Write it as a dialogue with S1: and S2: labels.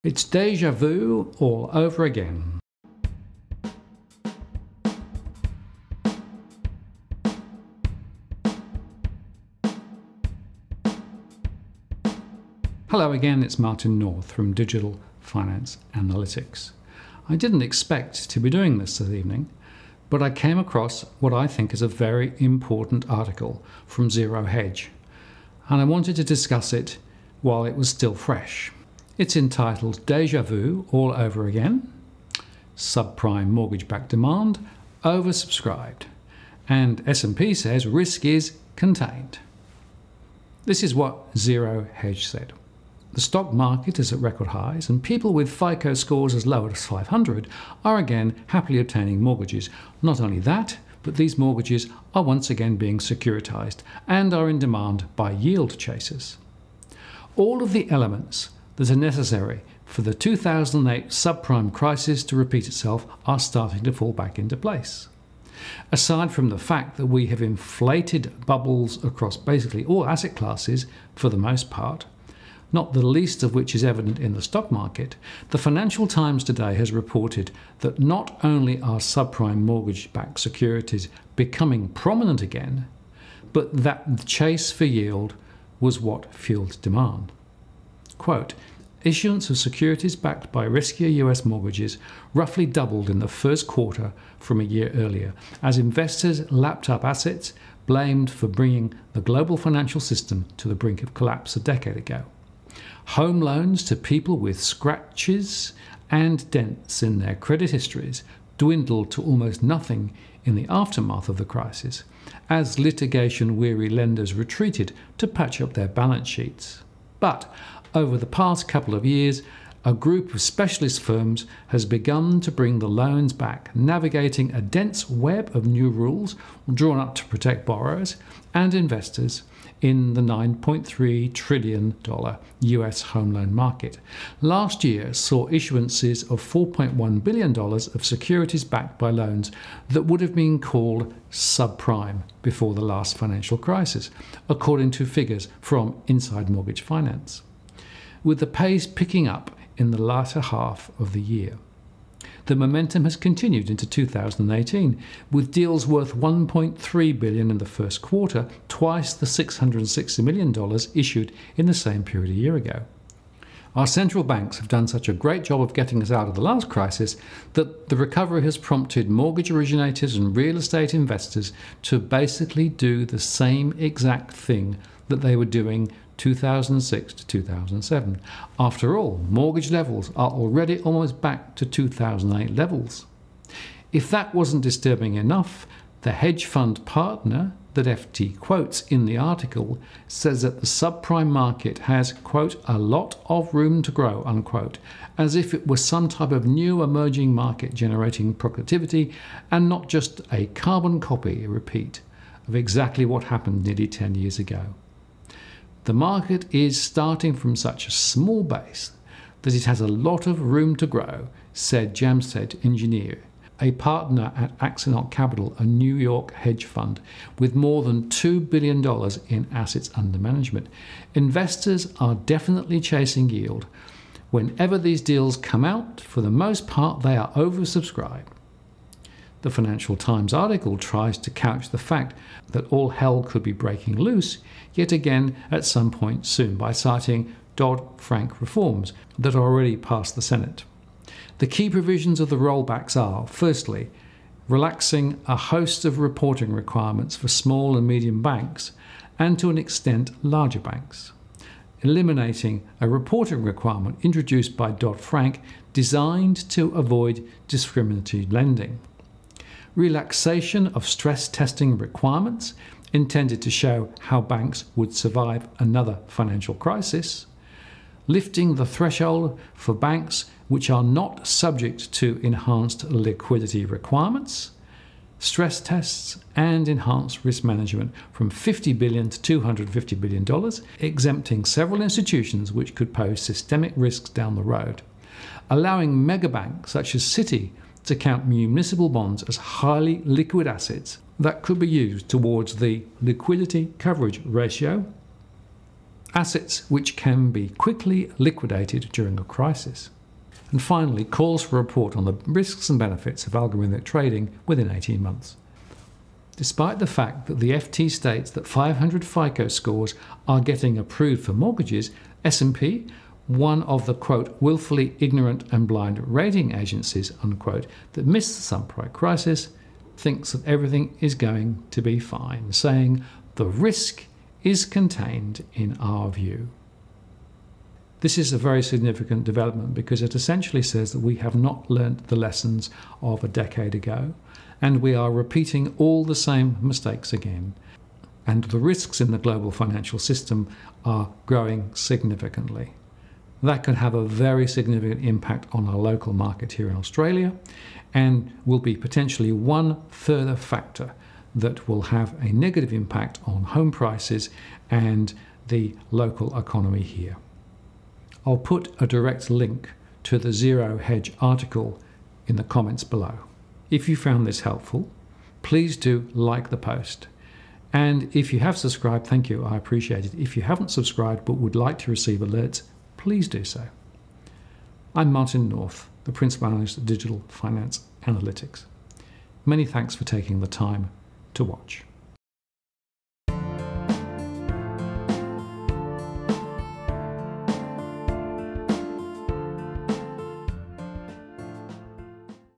S1: It's deja vu all over again. Hello again, it's Martin North from Digital Finance Analytics. I didn't expect to be doing this evening, but I came across what I think is a very important article from Zero Hedge, and I wanted to discuss it while it was still fresh. It's entitled Deja Vu All Over Again, Subprime Mortgage-Backed Demand Oversubscribed, and S&P says risk is contained. This is what Zero Hedge said. The stock market is at record highs, and people with FICO scores as low as 500 are again happily obtaining mortgages. Not only that, but these mortgages are once again being securitized and are in demand by yield chasers. All of the elements that are necessary for the 2008 subprime crisis to repeat itself are starting to fall back into place. Aside from the fact that we have inflated bubbles across basically all asset classes for the most part, not the least of which is evident in the stock market, the Financial Times today has reported that not only are subprime mortgage-backed securities becoming prominent again, but that the chase for yield was what fueled demand. Quote, issuance of securities backed by riskier US mortgages roughly doubled in the first quarter from a year earlier, as investors lapped up assets blamed for bringing the global financial system to the brink of collapse a decade ago. Home loans to people with scratches and dents in their credit histories dwindled to almost nothing in the aftermath of the crisis, as litigation-weary lenders retreated to patch up their balance sheets. But over the past couple of years, a group of specialist firms has begun to bring the loans back, navigating a dense web of new rules drawn up to protect borrowers and investors in the $9.3 trillion US home loan market. Last year saw issuances of $4.1 billion of securities backed by loans that would have been called subprime before the last financial crisis, according to figures from Inside Mortgage Finance, with the pace picking up in the latter half of the year. The momentum has continued into 2018, with deals worth $1.3 billion in the first quarter, twice the $660 million issued in the same period a year ago. Our central banks have done such a great job of getting us out of the last crisis that the recovery has prompted mortgage originators and real estate investors to basically do the same exact thing that they were doing 2006 to 2007. After all, mortgage levels are already almost back to 2008 levels. If that wasn't disturbing enough, the hedge fund partner that FT quotes in the article says that the subprime market has, quote, a lot of room to grow, unquote, as if it was some type of new emerging market generating productivity and not just a carbon copy, repeat, of exactly what happened nearly 10 years ago. The market is starting from such a small base that it has a lot of room to grow, said Jamsted Engineer, a partner at Axonot Capital, a New York hedge fund with more than $2 billion in assets under management. Investors are definitely chasing yield. Whenever these deals come out, for the most part, they are oversubscribed. The Financial Times article tries to couch the fact that all hell could be breaking loose yet again at some point soon by citing Dodd-Frank reforms that are already passed the Senate. The key provisions of the rollbacks are, firstly, relaxing a host of reporting requirements for small and medium banks and to an extent larger banks, eliminating a reporting requirement introduced by Dodd-Frank designed to avoid discriminatory lending, relaxation of stress testing requirements intended to show how banks would survive another financial crisis, lifting the threshold for banks which are not subject to enhanced liquidity requirements, stress tests and enhanced risk management from $50 billion to $250 billion, exempting several institutions which could pose systemic risks down the road, allowing megabanks such as Citi to count municipal bonds as highly liquid assets that could be used towards the liquidity coverage ratio, assets which can be quickly liquidated during a crisis. And finally, calls for a report on the risks and benefits of algorithmic trading within 18 months. Despite the fact that the FT states that 500 FICO scores are getting approved for mortgages, S&P, one of the, quote, willfully ignorant and blind rating agencies, unquote, that missed the subprime crisis, thinks that everything is going to be fine, saying the risk is contained in our view. This is a very significant development because it essentially says that we have not learnt the lessons of a decade ago and we are repeating all the same mistakes again. And the risks in the global financial system are growing significantly. That could have a very significant impact on our local market here in Australia and will be potentially one further factor that will have a negative impact on home prices and the local economy here. I'll put a direct link to the Zero Hedge article in the comments below. If you found this helpful, please do like the post. And if you have subscribed, thank you, I appreciate it. If you haven't subscribed but would like to receive alerts, please do so. I'm Martin North, the Principal Analyst at Digital Finance Analytics. Many thanks for taking the time to watch.